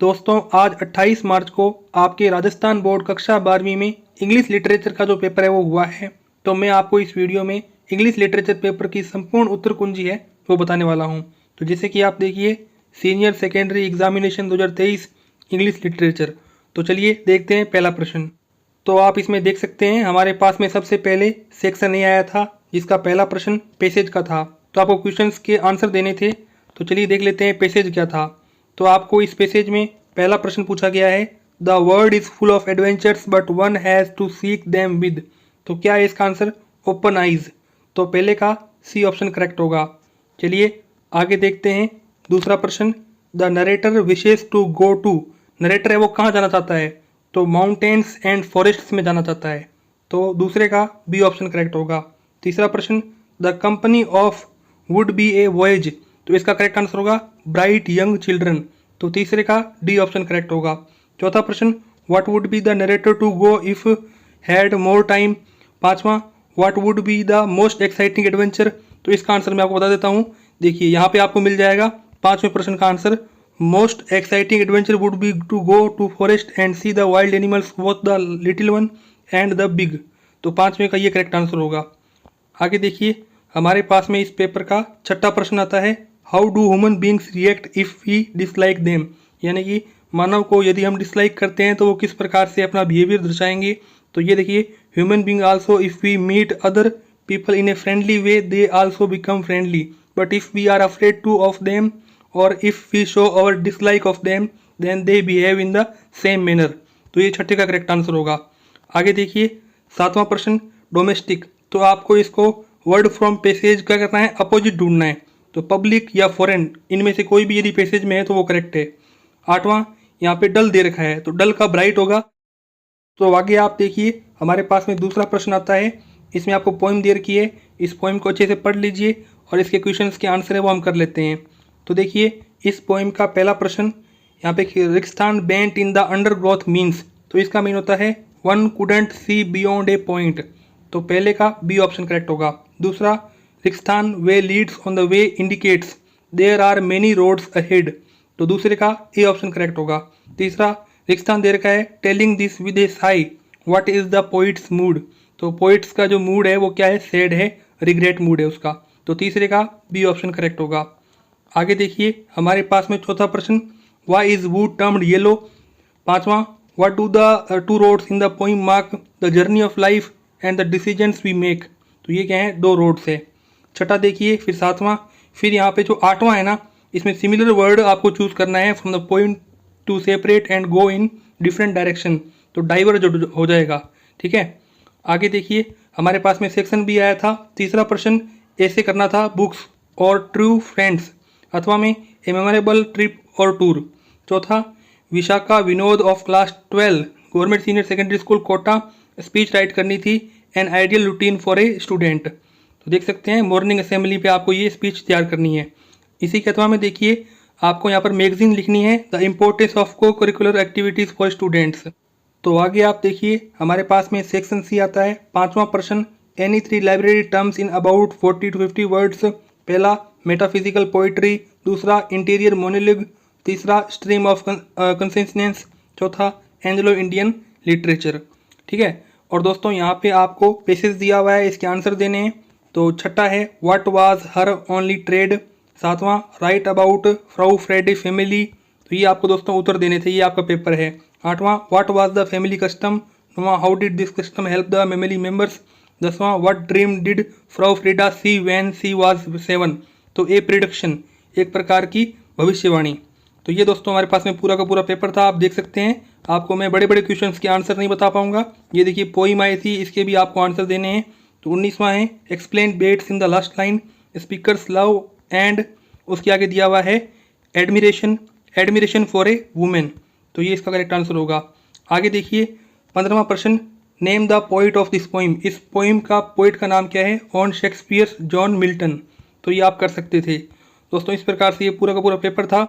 दोस्तों आज 28 मार्च को आपके राजस्थान बोर्ड कक्षा 12वीं में इंग्लिश लिटरेचर का जो पेपर है वो हुआ है। तो मैं आपको इस वीडियो में इंग्लिश लिटरेचर पेपर की संपूर्ण उत्तर कुंजी है वो बताने वाला हूं। तो जैसे कि आप देखिए senior secondary examination 2023 English literature. तो चलिए देखते हैं पहला प्रश्न। तो आप इसमें देख सकते हैं हमारे पास में सबसे पहले सेक्शन ए आया था जिसका पहला प्रश्न पैसेज का था। तो आपको क्वेश्चंस के आंसर देने थे। तो चलिए देख लेते हैं पैसेज क्या था। तो आपको इस पैसेज में पहला प्रश्न पूछा गया है the world is full of adventures but one has to seek them with. तो क्या है इसका आंसर? Open eyes. तो पहले का सी ऑप्शन करेक्ट होगा। चलिए आगे देखते हैं दूसरा प्रश्न। The narrator wishes to go to. Narrator है वो कहाँ जाना चाहता है? तो माउंटेन्स एंड फॉरेस्ट्स में जाना चाहता है। तो दूसरे का बी ऑप्शन करेक्ट होगा। तीसरा प्रश्न the company of would be a voyage. तो इसका करेक्ट आंसर होगा ब्राइट यंग चिल्ड्रन। तो तीसरे का डी ऑप्शन करेक्ट होगा। चौथा प्रश्न what would be the narrator to go if had more time. पांचवा what would be the most exciting adventure. तो इसका आंसर मैं आपको बता देता हूँ। देखिए यहाँ पे आपको मिल जाएगा पांचवें प्रश्न का answer most exciting adventure would be to go to forest and see the wild animals both the little one and the big. तो पांचवें का ये करेक्ट आंसर होगा। आगे देखिए हमारे पास में इस पेपर का छठा प्रश्न आता है how do human beings react if we dislike them. यानी कि मानव को यदि हम डिसलाइक करते हैं तो वो किस प्रकार से अपना बिहेवियर दर्शाएंगे। तो ये देखिए human being also if we meet other people in a friendly way they also become friendly but if we are afraid to of them और if we show our dislike of them then they behave in the same manner. तो ये छठे का correct answer होगा। आगे देखिए सातवां प्रश्न डोमेस्टिक। तो आपको इसको वर्ड फ्रॉम पैसेज क्या करना है? अपोजिट ढूंढना है। तो पब्लिक या फॉरेन इनमें से कोई भी यदि पैसेज में है तो वो करेक्ट है। आठवां यहाँ पे डल दे रखा है तो डल का ब्राइट होगा। तो आगे आप देखिए हमारे पास में दूसरा प्रश्न आता है। इसमें आपको पोइम दे रखी है। इस पोइम को अच्छे से पढ़ लीजिए और इसके क्वेश्चंस के आंसर है वो हम कर लेते हैं। तो देखिए इस पोइम का पहला प्रश्न यहाँ पे रिक्सथान bent in the undergrowth means. तो इसका मीन होता है one couldn't see beyond a point. तो पहले का बी ऑप्शन करेक्ट होगा। दूसरा रिक्सथान way leads on the way indicates there are many roads ahead. तो दूसरे का ए ऑप्शन करेक्ट होगा। तीसरा रिक्सथान दे रखा है telling this with A Sai what is the poets mood. तो पोइट्स का जो मूड है वो क्या है? सैड है, रिग्रेट मूड है उसका। तो तीसरे का बी ऑप्शन करेक्ट होगा। आगे देखिए हमारे पास में चौथा प्रश्न why is wood termed yellow. पांचवा what do the two roads in the poem mark the journey of life and the decisions we make. तो ये क्या है? दो रोड्स है। छठा देखिए फिर सातवां फिर यहाँ पे जो आठवां है ना इसमें सिमिलर वर्ड आपको चूज करना है from the point to separate and go in different direction. तो डाइवर्ज हो जाएगा। ठीक है। आगे देखिए हमारे पास में सेक्शन भी आया था। तीसरा प्रश्न ऐसे करना था बुक्स और ट्रू फ्रेंड्स अथवा में ए मेमोरेबल ट्रिप और टूर। चौथा Vishakha Vinod of class 12 government senior secondary school Kota speech write करनी थी an ideal routine for a student. तो देख सकते हैं मॉर्निंग असेंबली पे आपको ये स्पीच तैयार करनी है। इसी के अथवा में देखिए आपको यहाँ पर मैगजीन लिखनी है द इम्पोर्टेंस ऑफ को करिकुलर एक्टिविटीज़ फॉर स्टूडेंट्स। तो आगे आप देखिए हमारे पास में सेक्शन सी आता है। पांचवा प्रश्न any three library terms in about 40 to 50 words. पहला मेटाफिजिकल पोइट्री, दूसरा इंटीरियर मोनोलॉग, तीसरा स्ट्रीम ऑफ कंसिस्टेंस, चौथा एंग्लो इंडियन लिटरेचर। ठीक है। और दोस्तों यहाँ पे आपको पैसेज दिया हुआ है, इसके आंसर देने हैं। तो छठा है what was her only trade. सातवां write about Frau Frieda family. तो ये आपको दोस्तों उत्तर देने थे, ये आपका पेपर है। आठवां what was the family custom. नौवां how did this custom help the family members. दसवां what dream did Frau Frieda see when she was 7। तो ए प्रिडिक्शन एक प्रकार की भविष्यवाणी। तो ये दोस्तों हमारे पास में पूरा का पूरा पेपर था। आप देख सकते हैं आपको मैं बड़े बड़े क्वेश्चंस के आंसर नहीं बता पाऊंगा। ये देखिए पोइम आई थी, इसके भी आपको आंसर देने हैं। तो 19वां है explain bets in the last line speakers love and उसके आगे दिया हुआ है एडमिरेशन फॉर ए वुमेन। तो ये इसका करेक्ट आंसर होगा। आगे देखिए 15वां प्रश्न name the poet of this poem. इस पोइम का पोइट का नाम क्या है? On Shakespeare John Milton. तो ये आप कर सकते थे। दोस्तों इस प्रकार से ये पूरा का पूरा पेपर था।